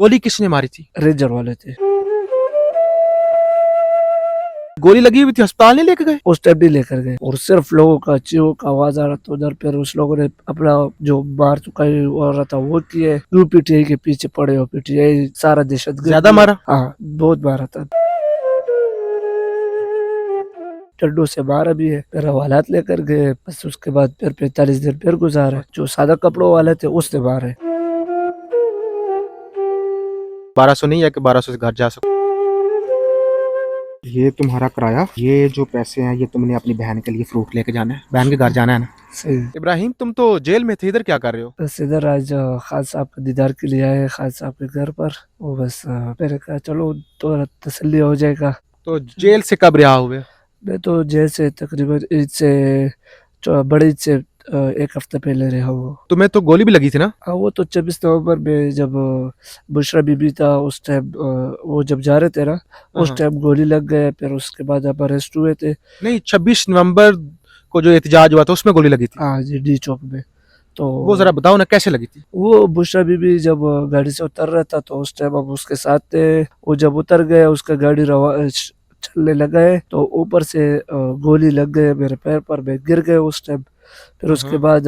गोली किसने मारी थी? रेंजर वाले थे। गोली लगी हुई थी, अस्पताल नहीं लेके गए? उस टाइम नहीं लेकर गए और सिर्फ लोगों का चीखों का आवाज आ रहा था उधर। फिर उस लोगों ने अपना जो मार चुकाई हो रहा था वो किए। क्यों पीटीआई के पीछे पड़े हो? पीटीआई सारा दहशतगर्द ज्यादा मारा? हाँ, बहुत मारा था। डंडों से मारा भी है। फिर हवालात लेकर गए। बस उसके बाद फिर 45 दिन फिर गुजारे। जो सादा कपड़ों वाले थे उसने मारे। 1200 नहीं है कि 1200 से घर जा सको? ये तुम्हारा किराया, ये जो पैसे हैं ये तुमने अपनी बहन के लिए फ्रूट लेके जाना है, बहन के घर जाना है ना? सही। इब्राहिम, तुम तो जेल में थे, इधर क्या कर रहे हो? बस इधर आज खान साहब का दीदार के लिए आए, खान साहब के घर पर। वो बस मैंने कहा चलो तो तसल्ली हो जाएगा। तो जेल से कब रिहा हुए? मैं तो जेल से तकरीबन ईद से बड़ी ईद से एक हफ्ते पहले रहा हूँ। तुम्हें तो गोली भी लगी थी ना? हाँ, वो तो 26 नवंबर में जब बुशरा बीबी था उस टाइम वो जब जा रहे थे ना, उस हाँ। टाइम गोली लग गए। फिर उसके बाद अब अरेस्ट हुए थे। नहीं, 26 नवंबर को जो एहतजाज हुआ था उसमें गोली लगी थी? हाँ जी, डी चौक में। तो वो जरा बताओ ना, कैसे लगी थी? वो बुशरा बीबी जब गाड़ी से उतर रहा था तो उस टाइम हम उसके साथ थे। वो जब उतर गए उसका गाड़ी चलने लगा है तो ऊपर से गोली लग गए मेरे पैर पर। मैं गिर गए उस टाइम। फिर उसके हाँ। बाद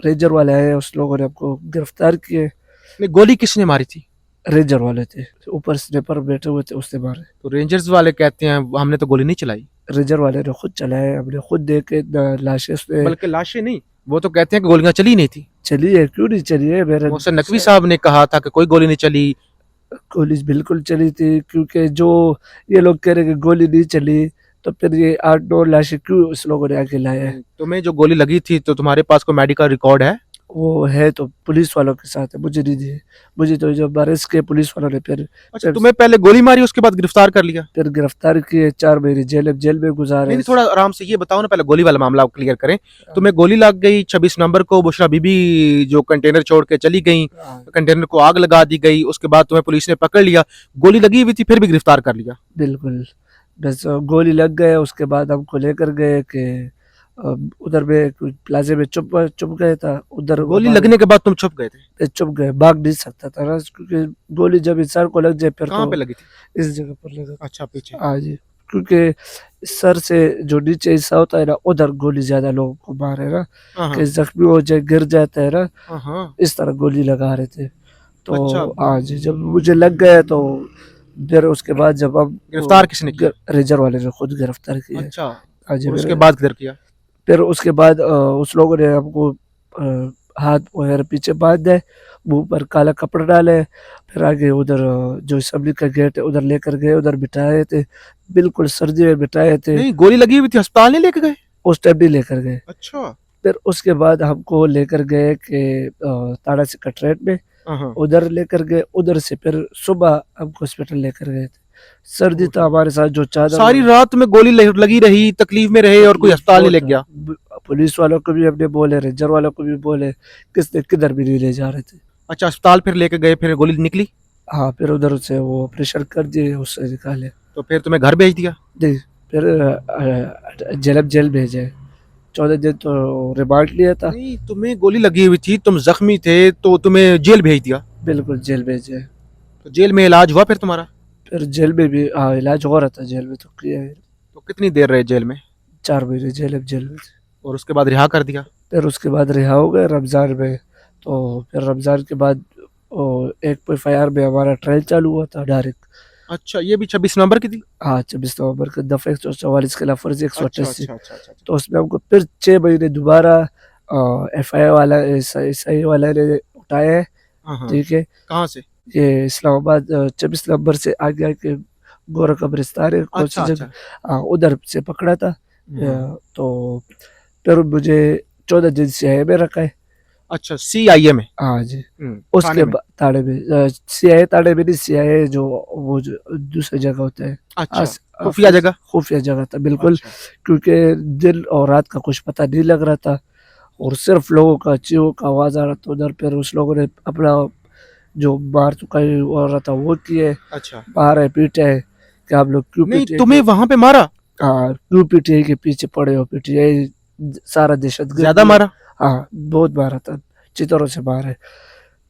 रेंजर वाले आए, उस लोगों ने हमको गिरफ्तार किए। नहीं, गोली किसने मारी थी? रेंजर वाले थे, ऊपर स्नेपर बैठे हुए थे, उसने मारे। तो रेंजर्स वाले कहते हैं हमने तो गोली नहीं चलाई। रेंजर वाले ने खुद चलाए, हमने खुद देखे लाशें उसमें। बल्कि लाशें नहीं, वो तो कहते हैं कि गोलियां चली नहीं थी। चली है, क्यों नहीं चली है मेरे? मोहसिन नकवी साहब ने कहा था कि कोई गोली नहीं चली। गोली बिल्कुल चली थी, क्योंकि जो ये लोग कह रहे कि गोली नहीं चली तो फिर ये 8-9 लाशें क्यों इस लोगों ने आगे लाया है? तुम्हें जो गोली लगी थी तो तुम्हारे पास कोई मेडिकल रिकॉर्ड है? वो है तो पुलिस वालों के साथ है, मुझे नहीं दिए। मुझे तो जब अरेस्ट किए पुलिस वालों ने अच्छा, तुम्हें पहले गोली मारी उसके बाद गिरफ्तार कर लिया? फिर गिरफ्तार किए, 4 महीने जेल में गुजारे। नहीं, थोड़ा आराम से ये बताओ ना, पहले गोली वाला मामला आप क्लियर करें। तुम्हें गोली लग गई 26 नवंबर को, बुशरा बीबी जो कंटेनर छोड़ के चली गई, हाँ, कंटेनर को आग लगा दी गई, उसके बाद तुम्हें पुलिस ने पकड़ लिया, गोली लगी हुई थी फिर भी गिरफ्तार कर लिया? बिल्कुल। बस गोली लग गए, उसके बाद हमको लेकर गए कि उधर में कुछ प्लाजे में चुप चुप गए था उधर। गोली लगने के बाद तुम छुप गए थे? चुप गए, भाग नहीं सकता था ना, क्योंकि गोली जब इंसान को लग जाए फिर कहाँ तो पे लगी थी? इस जगह पर लगा। अच्छा, पीछे। हाँ जी, क्योंकि सर से जो नीचे हिस्सा होता है ना, उधर गोली ज्यादा लोगों को मारे ना, हाँ कि हाँ जख्मी हो जाए, गिर जाता है ना, हाँ हाँ। इस तरह गोली लगा रहे थे। अच्छा, तो हाँ जी, जब मुझे लग गया तो फिर उसके बाद जब हम गिरफ्तार किसने किया? रेंजर वाले ने खुद गिरफ्तार किया। अच्छा, हाँ जी, और उसके मेरे बाद किधर किया? फिर उसके बाद उस लोगों ने हमको हाथ वगैरह पीछे बांध दे, मुंह पर काला कपड़ा डाले। फिर आगे उधर जो असेंबली का गेट है उधर लेकर गए, उधर बिठाए थे, बिल्कुल सर्दी में बिठाए थे। नहीं, गोली लगी हुई थी, अस्पताल नहीं लेके गए? उस टाइम नहीं लेकर गए। अच्छा। फिर उसके बाद हमको लेकर गए कि ताड़ा से कटरेट में, हाँ हाँ। उधर लेकर गए। उधर से फिर सुबह हमको हॉस्पिटल लेकर गए थे। सर्दी था हमारे साथ, जो चादर सारी रात में गोली लगी रही, तकलीफ में रहे और कोई अस्पताल नहीं ले गया? पुलिस वालों को भी हमने बोले, रेंजर वालों को भी बोले, किसने किधर भी नहीं ले जा रहे थे। अच्छा, अस्पताल फिर लेके गए, फिर गोली निकली? हाँ, फिर उधर से वो ऑपरेशन कर दिए, उससे निकाले। तो फिर तुम्हें घर भेज दिया? नहीं, फिर जेल भेजे। 14 दिन तो रिमांड लिया था। नहीं, तुम्हें गोली लगी हुई थी, तुम जख्मी थे, तो तुम्हें जेल भेज दिया? बिल्कुल जेल भेजे। तो जेल में इलाज हुआ फिर तुम्हारा? फिर जेल में भी हाँ इलाज हो रहा था, जेल में तो किया है। तो कितनी देर रहे जेल में? 4 महीने जेल में थे। और उसके बाद रिहा कर दिया? फिर उसके बाद रिहा हो गए रमज़ान में। तो फिर रमज़ान के बाद एक FIR में हमारा ट्रायल चालू हुआ था डायरेक्ट। अच्छा, ये भी 26 नवंबर की थी? हाँ, 26 नवंबर को दफ़ा 144 के खिलाफ फर्जी अच्छा 188। अच्छा अच्छा अच्छा। तो उसमें हमको फिर 6 महीने दोबारा FIR वाला SI वाला ने उठाया है। हाँ हाँ। ठीक है, कहाँ से? ये इस्लामाबाद 26 नवंबर से आगे आके गोरा कब्रिस्तान है, कौन सी अच्छा जगह, अच्छा। हाँ उधर से पकड़ा था। तो फिर मुझे 14 दिन CIA में रखा है। अच्छा, CIA में? हाँ जी। थाने उसके में? बाद ताड़े में, CIA ताड़े में नहीं, CIA जो वो जो दूसरी जगह होता है। अच्छा, आस- खुफिया जगह? खुफिया जगह था बिल्कुल। अच्छा। क्योंकि दिन और रात का कुछ पता नहीं लग रहा था और सिर्फ लोगों का चीखों का आवाज आ रहा था उधर। फिर उस लोगों ने अपना जो मार चुकाई हो रहा था वो किए, अच्छा, मारे पीटे कि आप लोग क्यों नहीं पीटीआई तुम्हें वहां पे मारा? हाँ, क्यों पीटीआई के पीछे पड़े हो? पीटीआई सारा दहशतगर्द ज्यादा मारा? हाँ, बहुत मारा था, चितरों से मारे।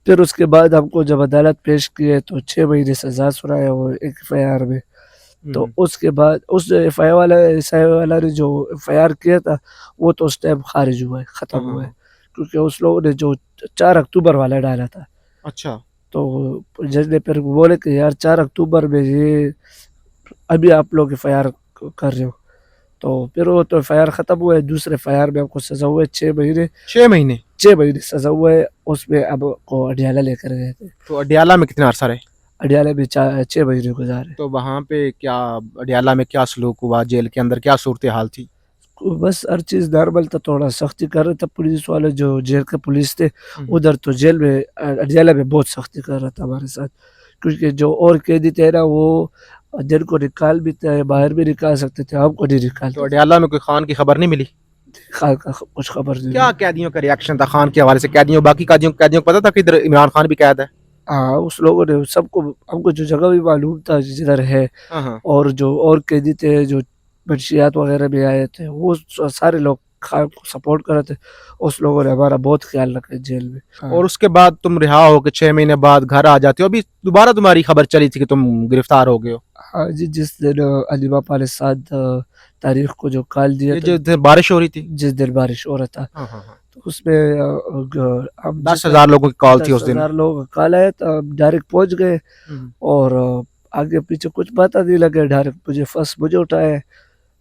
फिर उसके बाद हमको जब अदालत पेश किए तो 6 महीने सजा सुनाया वो एक FIR में। तो उसके बाद उस FIR वाला ने जो FIR किया था वो तो उस टाइम खारिज हुआ है, ख़त्म हुआ है, क्योंकि उस लोगों ने जो 4 अक्टूबर वाला डाला था। अच्छा। तो जज ने फिर बोले कि यार 4 अक्टूबर में ये अभी आप लोग FIR कर रहे हो, तो फिर वो तो FIR ख़त्म हुआ है। दूसरे FIR में हमको सजा हुआ है 6 महीने। 6 महीने? 6 महीने सजा हुआ है। उसमें अब को अडियाला लेकर गए थे। तो अडियाला में कितना अरसा रहे? अडियाला में 6 महीने गुजारे। तो वहाँ पे क्या, अडियाला में क्या सलूक हुआ, जेल के अंदर क्या सूरत हाल थी? बस हर चीज़ नॉर्मल था, थोड़ा सख्ती कर रहे थे पुलिस वाले, जो जेल के पुलिस थे उधर। तो जेल में अडियाला में बहुत सख्ती कर रहा था हमारे साथ, क्योंकि जो और कैदी थे ना वो दिन को निकाल भी थे, बाहर भी निकाल सकते थे, हमको नहीं तो निकालते। अडियाला में कोई खान की खबर नहीं मिली? खान का कुछ खबर नहीं। क्या कैदियों का रिएक्शन था खान के हवाले से? कैदियों, बाकी कैदियों कैदियों को पता था कि इधर इमरान खान भी कैद है? हाँ, उस लोगों ने सबको, हमको जो जगह भी मालूम था जिधर है, हाँ। और जो और कैदी थे जो मंशियात वगैरह में आए थे वो सारे लोग खान को सपोर्ट कर रहे थे। उस लोगों ने हमारा बहुत ख्याल रखा जेल में। हाँ। और उसके बाद तुम रिहा हो के 6 महीने बाद घर आ जाते हो, अभी दोबारा तुम्हारी खबर चली थी कि तुम गिरफ्तार हो गए हो? हाँ जी, जिस दिन अलीमा पाले 7 तारीख को जो कॉल दिया ये था, जो बारिश हो रही थी? जिस दिन बारिश हो रहा था, हाँ। तो उसमें हम 10,000 लोगों की कॉल थी उस दिन। 10,000 लोगों का कॉल आया, तो हम डायरेक्ट पहुंच गए। और आगे पीछे कुछ पता नहीं लगे, डायरेक्ट मुझे उठाए।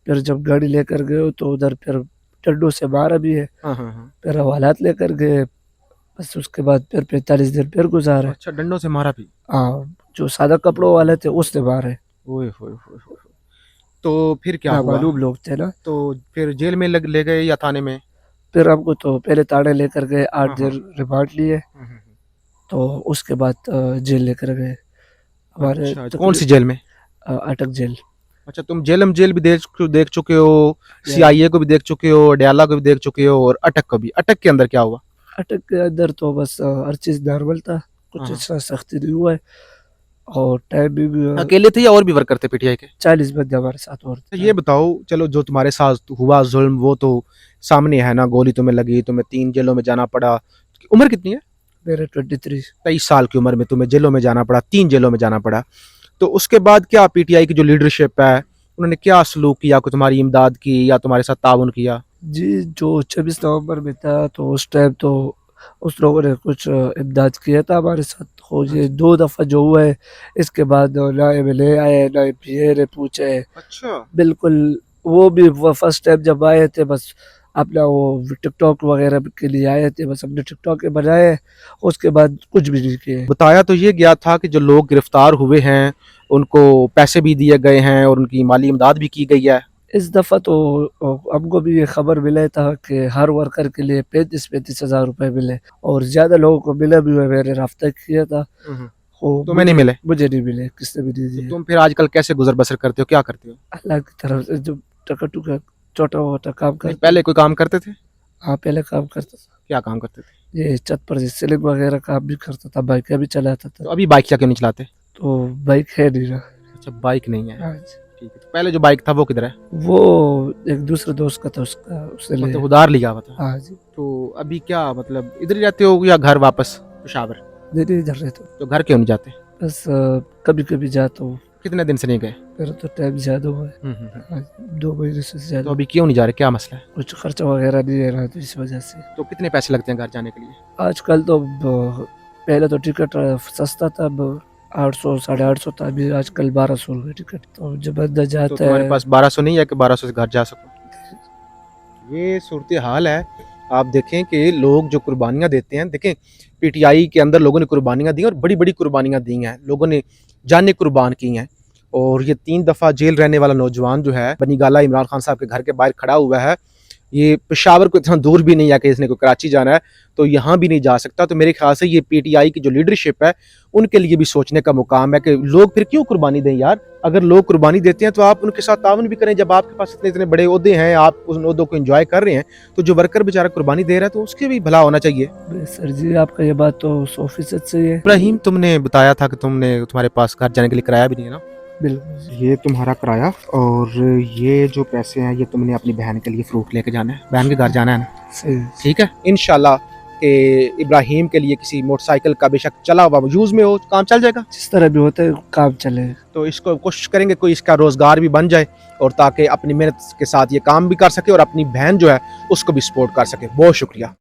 फिर जब गाड़ी लेकर गए तो उधर फिर डंडों से मारा भी है। फिर हवालात लेकर गए। बस उसके बाद फिर 45 दिन फिर गुजारे। अच्छा, डंडों से मारा भी? हाँ, जो सादा कपड़ों वाले थे उसने मारे। ओए होए होए होए। तो फिर क्या हुआ? मालूम लोग थे ना। तो फिर जेल में ले गए या थाने में? फिर हमको तो पहले थाने लेकर गए, 8 हाँ। दिन रिमांड लिए। तो उसके बाद जेल लेकर गए हमारे। अच्छा, कौन सी जेल में? अटक जेल। अच्छा, तुम जेल भी देख चुके हो, CIA को भी देख चुके हो, अडयाला को भी देख चुके हो, और अटक को भी। अटक के अंदर क्या हुआ? अटक के अंदर तो बस हर चीज़ नॉर्मल था, कुछ ऐसा सख्ती नहीं हुआ है। और टाइम भी अकेले थे या और भी वर्कर थे PTI के? 40 बंदे हमारे साथ और थे। ये बताओ, चलो जो तुम्हारे साथ हुआ जुल्म वो तो सामने है ना, गोली तुम्हें लगी, तुम्हें 3 जेलों में जाना पड़ा। उम्र कितनी है? मेरे 23। 23 साल की उम्र में तुम्हें जेलों में जाना पड़ा, 3 जेलों में जाना पड़ा। तो उसके बाद क्या PTI की जो लीडरशिप है उन्होंने क्या सलूक किया, को तुम्हारी इमदाद की या तुम्हारे साथ ताउन किया? जी, जो 26 नवंबर में था तो उस टाइम तो उस लोगों ने कुछ इमदाद किया था हमारे साथ। हो ये 2 दफ़ा जो हुआ है, इसके बाद ना MLA आए, ना MPA ने पूछे। अच्छा। बिल्कुल, वो भी फर्स्ट टाइम जब आए थे, बस अपना वो टिकटॉक वगैरह के लिए आए थे, बस हमने टिकटॉक के बनाए, उसके बाद कुछ भी नहीं किए। बताया तो ये गया था कि जो लोग गिरफ्तार हुए हैं उनको पैसे भी दिए गए हैं और उनकी माली इमदाद भी की गई है। इस दफ़ा तो हमको भी ये खबर मिला था कि हर वर्कर के लिए 35-35 हज़ार रुपए मिले, और ज़्यादा लोगों को मिला भी हुआ है। मैंने राब्ता किया था, तुम्हें नहीं मिले? मुझे नहीं मिले, किसने भी नहीं दिए। तुम फिर आजकल कैसे गुजर बसर करते हो, क्या करते हो? अल्लाह की तरफ से जो टका छोटा मोटा काम करते। पहले कोई काम करते थे? हाँ, पहले काम करता था। क्या काम करते थे? ये छत पर सीलिंग वगैरह काम भी करता था, बाइक भी चलाता था। तो अभी बाइक क्या क्यों नहीं चलाते? तो बाइक है नहीं ना। अच्छा, बाइक नहीं है। हाँ जी। ठीक है, तो पहले जो बाइक था वो किधर है? वो एक दूसरे दोस्त का था, उसका उसने मतलब ले। उधार लिया हुआ था? हाँ जी। तो अभी क्या मतलब इधर ही रहते हो या घर वापस पेशावर? नहीं इधर रहता हूँ। तो घर क्यों नहीं जाते? बस कभी कभी जाता हूँ। कितने दिन से नहीं गए? मेरा तो टाइम ज्यादा हुआ है। हाँ, 2 महीने से तो ज्यादा। अभी क्यों नहीं जा रहे, क्या मसला है? कुछ खर्चा वगैरह नहीं है रहा, तो इस वजह से। तो कितने पैसे लगते हैं घर जाने के लिए? आजकल तो पहले तो टिकट सस्ता था, अब 800 850 था, अभी आजकल 1200 रुपये टिकट। तो जब बंदा तो जाता तुम्हारे है। पास 1200 नहीं है कि 1200 से घर जा सको? ये सूरत हाल है। आप देखें कि लोग जो कुर्बानियाँ देते हैं, देखें PTI के अंदर लोगों ने कुर्बानियाँ दी और बड़ी बड़ी कुर्बानियाँ दी हैं, लोगों ने जानें कुर्बान की हैं। और ये 3 दफ़ा जेल रहने वाला नौजवान जो है बनीगाला इमरान खान साहब के घर के बाहर खड़ा हुआ है, ये पेशावर को इतना दूर भी नहीं है कि इसने को कराची जाना है तो यहाँ भी नहीं जा सकता। तो मेरे ख्याल से ये PTI की जो लीडरशिप है उनके लिए भी सोचने का मुकाम है कि लोग फिर क्यों कुर्बानी दें यार। अगर लोग कुर्बानी देते हैं तो आप उनके साथ ताउन भी करें। जब आपके पास इतने इतने बड़े ओहदे हैं, आप उन ओहदों को एंजॉय कर रहे हैं, तो जो वर्कर बेचारा कुर्बानी दे रहा है तो उसके भी भला होना चाहिए। सर जी, आपका ये बात तो 100% सही है। इब्राहिम, तुमने बताया था कि तुम्हारे पास घर जाने के लिए किराया भी नहीं है ना? बिल्कुल। ये तुम्हारा किराया, और ये जो पैसे हैं ये तुमने अपनी बहन के लिए फ्रूट लेके जाना है, बहन के घर जाना है ना? सही। ठीक है, इंशाल्लाह कि इब्राहिम के लिए किसी मोटरसाइकिल का बेशक चला हुआ यूज़ में हो, काम चल जाएगा। जिस तरह भी होते काम चले। तो इसको कोशिश करेंगे कोई इसका रोज़गार भी बन जाए, और ताकि अपनी मेहनत के साथ ये काम भी कर सके और अपनी बहन जो है उसको भी सपोर्ट कर सके। बहुत शुक्रिया।